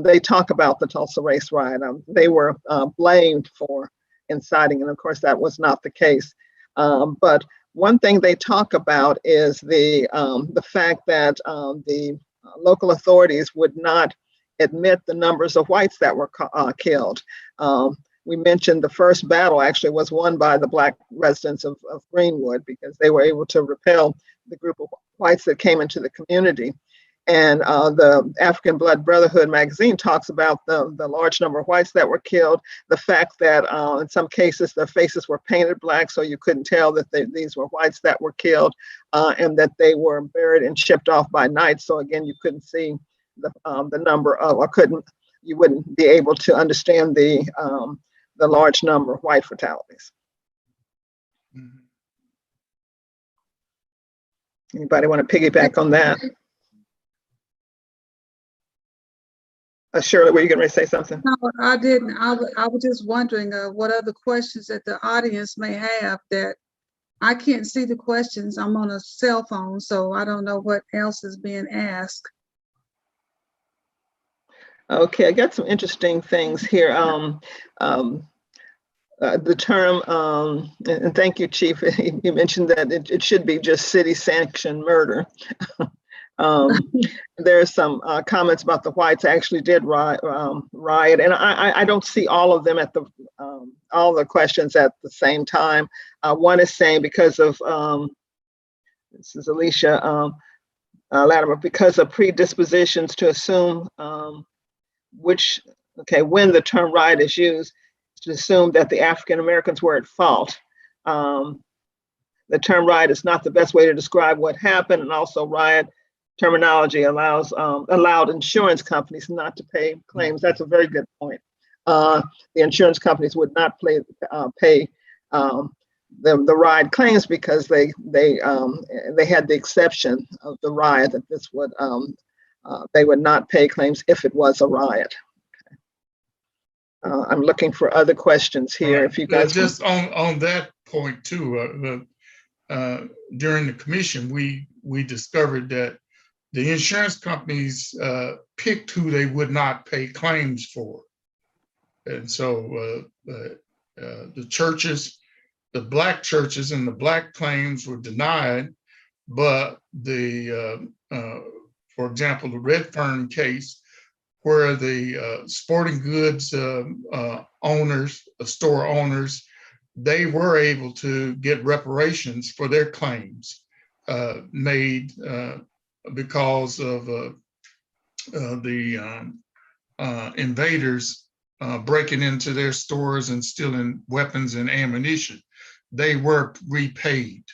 they talk about the Tulsa race riot. They were blamed for inciting, and of course that was not the case. But one thing they talk about is the fact that the local authorities would not admit the numbers of whites that were killed. We mentioned the first battle actually was won by the Black residents of Greenwood, because they were able to repel the group of whites that came into the community. And the African Blood Brotherhood magazine talks about the large number of whites that were killed, the fact that in some cases their faces were painted black, so you couldn't tell that these were whites that were killed, and that they were buried and shipped off by night. So again, you couldn't see the number of, or you wouldn't be able to understand the large number of white fatalities. Anybody want to piggyback on that? Shirley, were you going to say something? No, I didn't. I was just wondering what other questions that the audience may have that I can't see the questions. I'm on a cell phone, so I don't know what else is being asked. Okay, I got some interesting things here. The term, and thank you, Chief, you mentioned that it should be just city-sanctioned murder. There are some comments about the whites actually did riot, and I don't see all of them at all the questions at the same time. One is saying because of, this is Alicia Latimer, because of predispositions to assume when the term riot is used, to assume that the African Americans were at fault. The term riot is not the best way to describe what happened, and also riot terminology allowed insurance companies not to pay claims. That's a very good point. The insurance companies would not pay the riot claims because they had the exception of the riot that this would they would not pay claims if it was a riot. I'm looking for other questions here. If you guys just on that point too, during the commission, we discovered that the insurance companies picked who they would not pay claims for, and so the churches, the Black churches, and the Black claims were denied, but for example, the Redfern case, where the sporting goods owners, store owners, they were able to get reparations for their claims made because of the invaders breaking into their stores and stealing weapons and ammunition. They were repaid,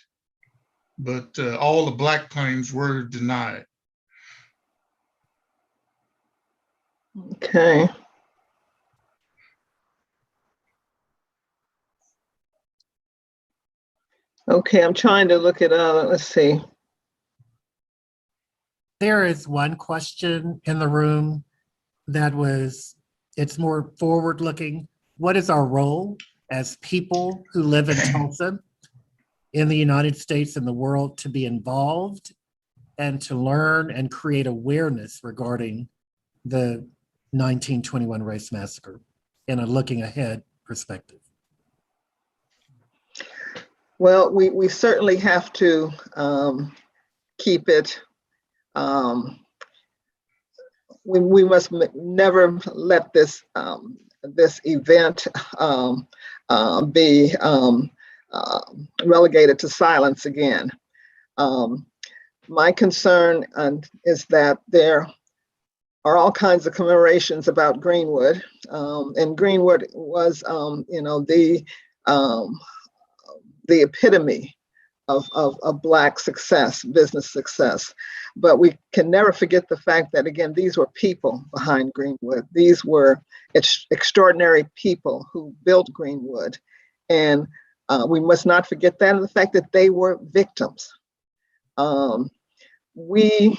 but all the Black claims were denied. Okay. Okay, I'm trying to look it up. Let's see. There is one question in the room that it's more forward looking. What is our role as people who live in Tulsa, in the United States and the world, to be involved and to learn and create awareness regarding the 1921 race massacre in a looking ahead perspective? Well, we certainly have to keep it. We must never let this this event be relegated to silence again. My concern is that there are all kinds of commemorations about Greenwood, and Greenwood was, the epitome of Black success, business success. But we can never forget the fact that, again, these were people behind Greenwood. These were extraordinary people who built Greenwood. And we must not forget that, and the fact that they were victims. We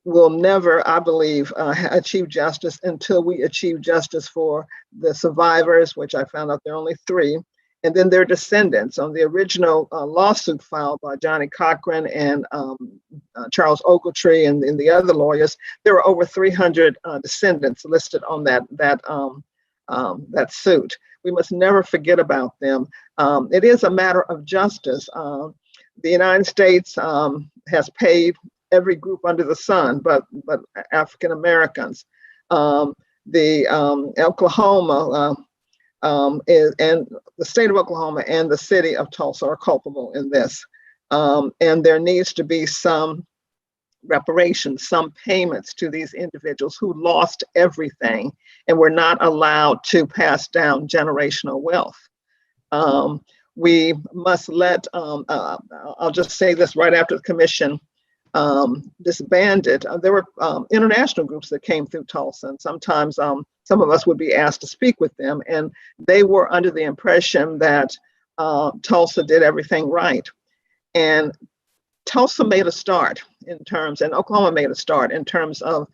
will never, I believe, achieve justice until we achieve justice for the survivors, which I found out there are only 3, and then their descendants. On the original lawsuit filed by Johnny Cochran and Charles Ogletree and the other lawyers, there were over 300 descendants listed on that suit. we must never forget about them. It is a matter of justice. The United States has paid every group under the sun, but African Americans. The Oklahoma and the state of Oklahoma and the city of Tulsa are culpable in this. And there needs to be some reparations, some payments to these individuals who lost everything and were not allowed to pass down generational wealth. We must let, I'll just say this right after the commission disbanded, there were international groups that came through Tulsa, and sometimes some of us would be asked to speak with them, and they were under the impression that Tulsa did everything right. And Tulsa made a start in terms, and Oklahoma made a start in terms of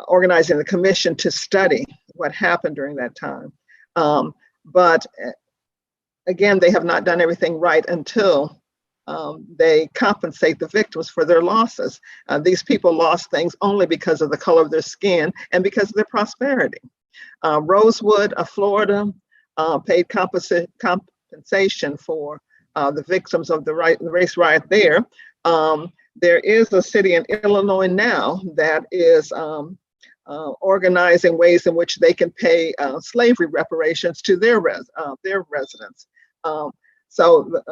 organizing the commission to study what happened during that time. But again, they have not done everything right until they compensate the victims for their losses. These people lost things only because of the color of their skin and because of their prosperity. Rosewood, Florida, paid compensation for the victims of the race riot there. There is a city in Illinois now that is organizing ways in which they can pay slavery reparations to their residents. So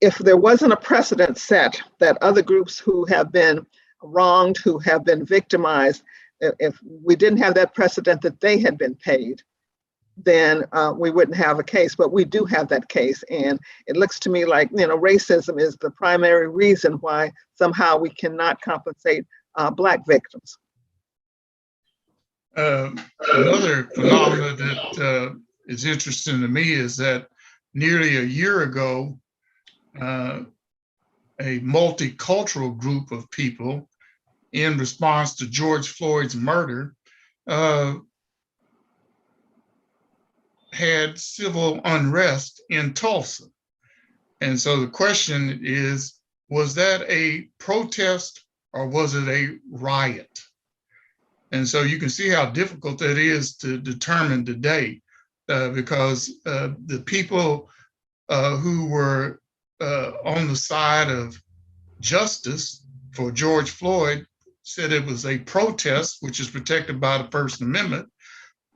if there wasn't a precedent set that other groups who have been wronged, who have been victimized, if we didn't have that precedent that they had been paid, then we wouldn't have a case. But we do have that case, and it looks to me like, you know, racism is the primary reason why somehow we cannot compensate Black victims. Another phenomenon that is interesting to me is that nearly a year ago, a multicultural group of people, in response to George Floyd's murder, had civil unrest in Tulsa. And so the question is, was that a protest or was it a riot? And so you can see how difficult that is to determine today, because the people who were on the side of justice for George Floyd said it was a protest, which is protected by the First Amendment,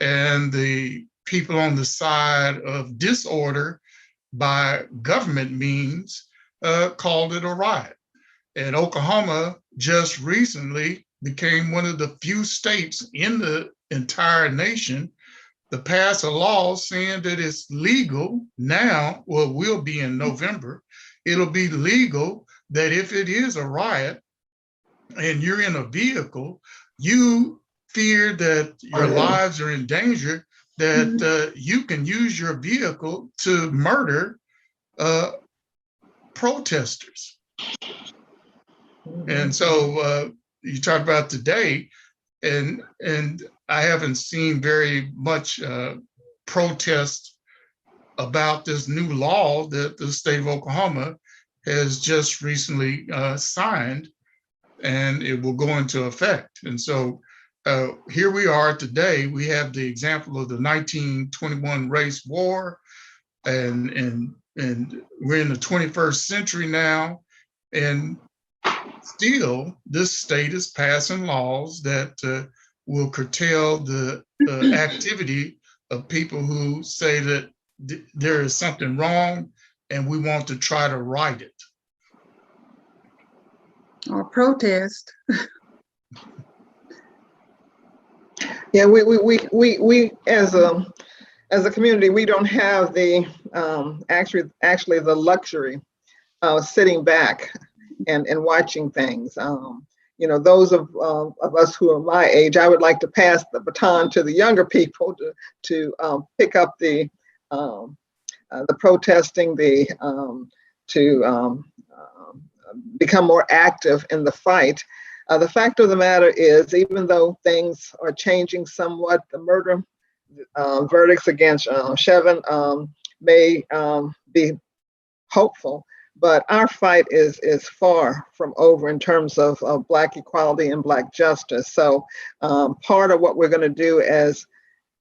and the people on the side of disorder by government means called it a riot. And Oklahoma just recently became one of the few states in the entire nation to pass a law saying that it's legal now, well, will be in November, it'll be legal that if it is a riot and you're in a vehicle, you fear that your lives are in danger, that you can use your vehicle to murder protesters. And so you talk about today, and I haven't seen very much protest about this new law that the state of Oklahoma has just recently signed, and it will go into effect. And so here we are today. We have the example of the 1921 race war, and we're in the 21st century now, and still this state is passing laws that will curtail the activity of people who say that there is something wrong and we want to try to right it. Or protest. Yeah, we as a community, we don't have the actually the luxury of sitting back and watching things. You know, those of us who are my age, I would like to pass the baton to the younger people to pick up the protesting, to become more active in the fight. The fact of the matter is, even though things are changing somewhat, the murder verdicts against Chevin may be hopeful, but our fight is far from over in terms of Black equality and Black justice. So part of what we're going to do as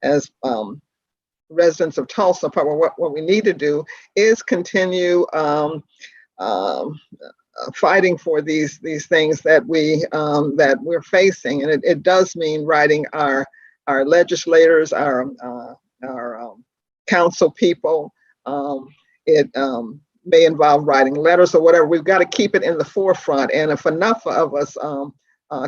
as residents of Tulsa, probably what we need to do is continue fighting for these things that we're facing, and it does mean writing our legislators, our council people. It may involve writing letters or whatever. We've got to keep it in the forefront, and if enough of us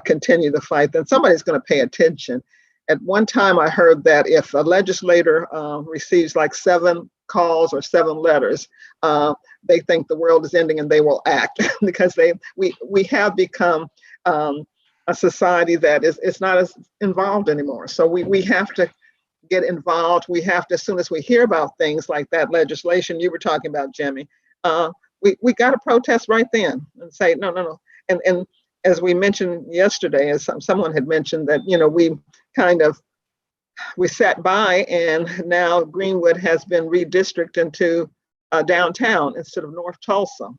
continue the fight, then somebody's going to pay attention. At one time, I heard that if a legislator receives like 7 calls or 7 letters, they think the world is ending and they will act because we have become a society that is not as involved anymore. So we have to get involved. We have to, as soon as we hear about things like that legislation you were talking about, Jimmy, we got to protest right then and say, no. And as we mentioned yesterday, as someone had mentioned that, we sat by and now Greenwood has been redistricted into downtown instead of North Tulsa,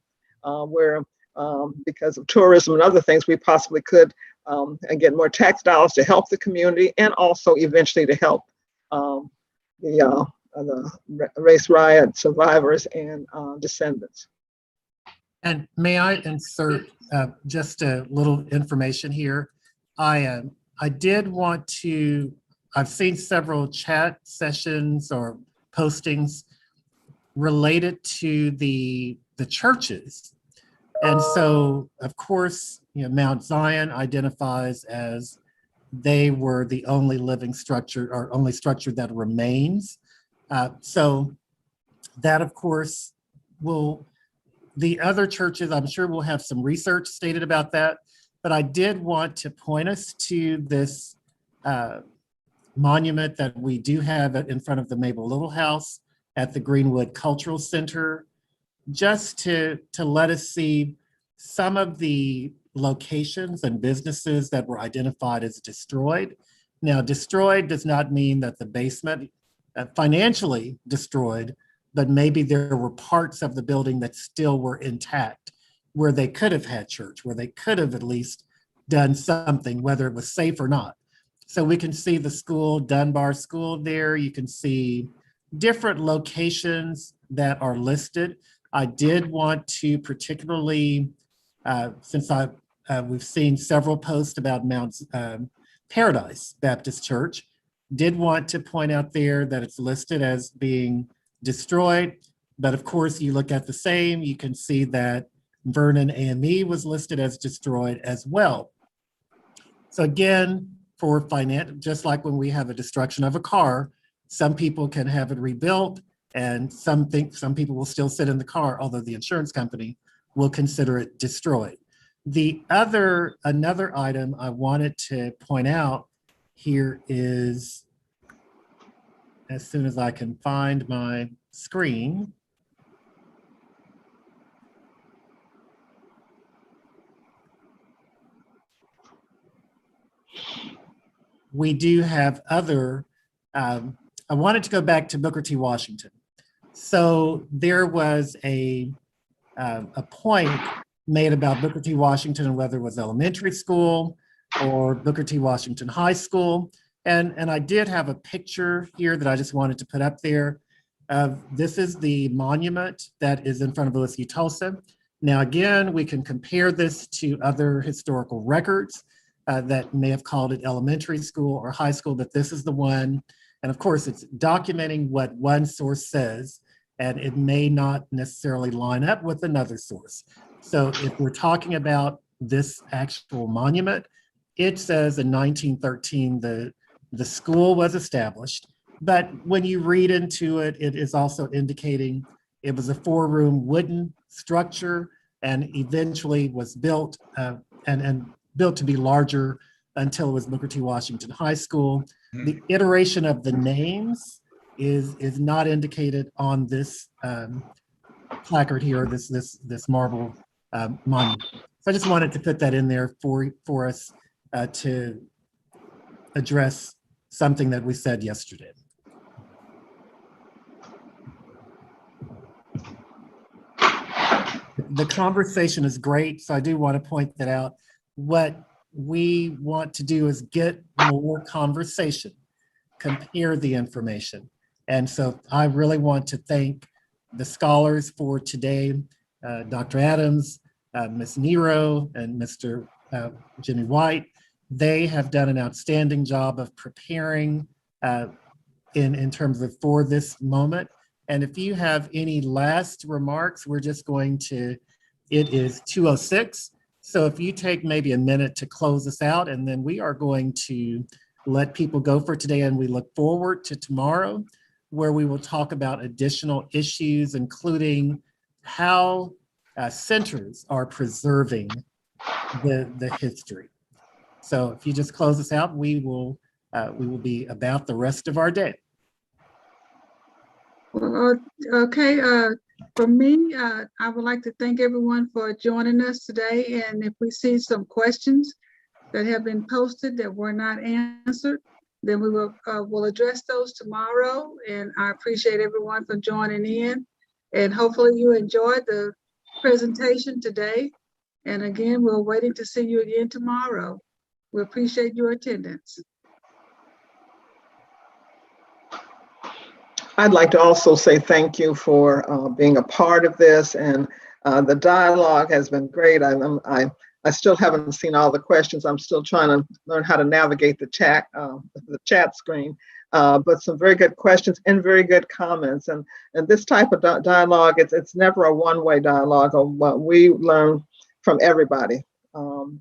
where because of tourism and other things, we possibly could get more tax dollars to help the community and also eventually to help the race riot survivors and descendants. And may I insert just a little information here? I did want to, I've seen several chat sessions or postings related to the churches. And so, of course, Mount Zion identifies as they were the only living structure or only structure that remains. So that, of course, the other churches, I'm sure we'll have some research stated about that, but I did want to point us to this monument that we do have in front of the Mabel Little House at the Greenwood Cultural Center, just to let us see some of the locations and businesses that were identified as destroyed. Now, destroyed does not mean that the basement financially destroyed, but maybe there were parts of the building that still were intact, where they could have had church, where they could have at least done something, whether it was safe or not. So we can see the school, Dunbar School there. You can see different locations that are listed. I did want to particularly, since we've seen several posts about Mount Paradise Baptist Church, did want to point out there that it's listed as being destroyed. But of course, you look at the same, you can see that Vernon AME was listed as destroyed as well. So again, for finance, just like when we have a destruction of a car, some people can have it rebuilt and some people will still sit in the car, although the insurance company will consider it destroyed. Another item I wanted to point out here is, as soon as I can find my screen, we do have other, I wanted to go back to Booker T. Washington. So there was a point made about Booker T. Washington and whether it was elementary school or Booker T. Washington High School. And I did have a picture here that I just wanted to put up there. This is the monument that is in front of OSU Tulsa. Now, again, we can compare this to other historical records that may have called it elementary school or high school, but this is the one. And of course, it's documenting what one source says, and it may not necessarily line up with another source. So if we're talking about this actual monument, it says in 1913, the school was established, but when you read into it, it is also indicating it was a 4-room wooden structure and eventually was built and built to be larger until it was Booker T. Washington High School. The iteration of the names is not indicated on this placard here, this marble monument. So I just wanted to put that in there for us to address something that we said yesterday. The conversation is great, so I do want to point that out. What we want to do is get more conversation. compare the information. And so I really want to thank the scholars for today, Dr. Adams, Ms. Nero, and Mr. Jimmy White. They have done an outstanding job of preparing in terms of for this moment. And if you have any last remarks, we're just going to, it is 2:06. So if you take maybe a minute to close us out, and then we are going to let people go for today. And we look forward to tomorrow, where we will talk about additional issues, including how centers are preserving the history. So if you just close us out, we will be about the rest of our day. Well, okay. For me, I would like to thank everyone for joining us today. And if we see some questions that have been posted that were not answered, then we will we'll address those tomorrow. And I appreciate everyone for joining in. And hopefully you enjoyed the presentation today. And again, we're waiting to see you again tomorrow. We appreciate your attendance. I'd like to also say thank you for being a part of this, and the dialogue has been great. I still haven't seen all the questions. I'm still trying to learn how to navigate the chat screen, but some very good questions and very good comments. And this type of dialogue, it's never a one-way dialogue. We learn from everybody.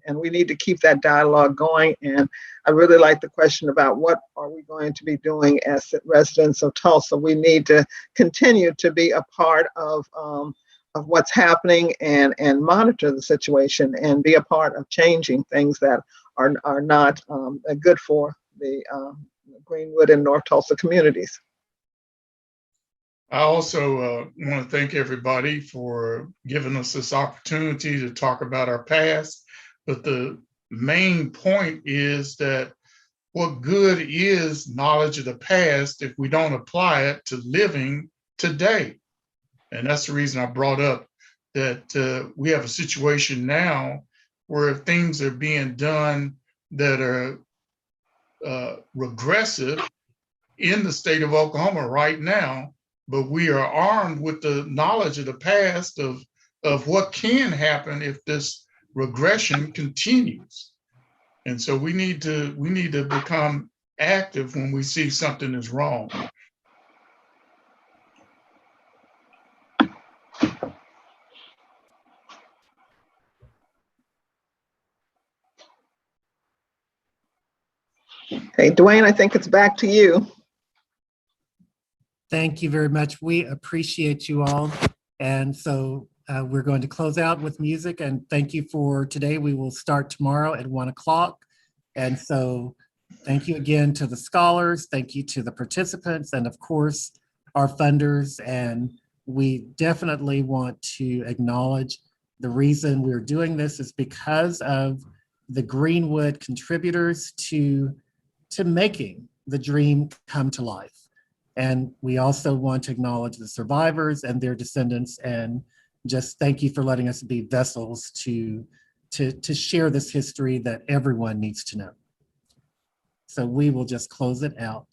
And we need to keep that dialogue going. And I really like the question about what are we going to be doing as residents of Tulsa. We need to continue to be a part of what's happening and monitor the situation and be a part of changing things that are not good for the Greenwood and North Tulsa communities. I also want to thank everybody for giving us this opportunity to talk about our past. But the main point is that what good is knowledge of the past if we don't apply it to living today? And that's the reason I brought up that we have a situation now where things are being done that are regressive in the state of Oklahoma right now. But we are armed with the knowledge of the past of what can happen if this regression continues. And so we need to become active when we see something is wrong. Hey, Dwayne, I think it's back to you. Thank you very much. We appreciate you all. And so we're going to close out with music, and thank you for today. We will start tomorrow at 1 o'clock. And so thank you again to the scholars. Thank you to the participants, and of course, our funders. And we definitely want to acknowledge the reason we're doing this is because of the Greenwood contributors to making the dream come to life. And we also want to acknowledge the survivors and their descendants, and just thank you for letting us be vessels to share this history that everyone needs to know. So we will just close it out.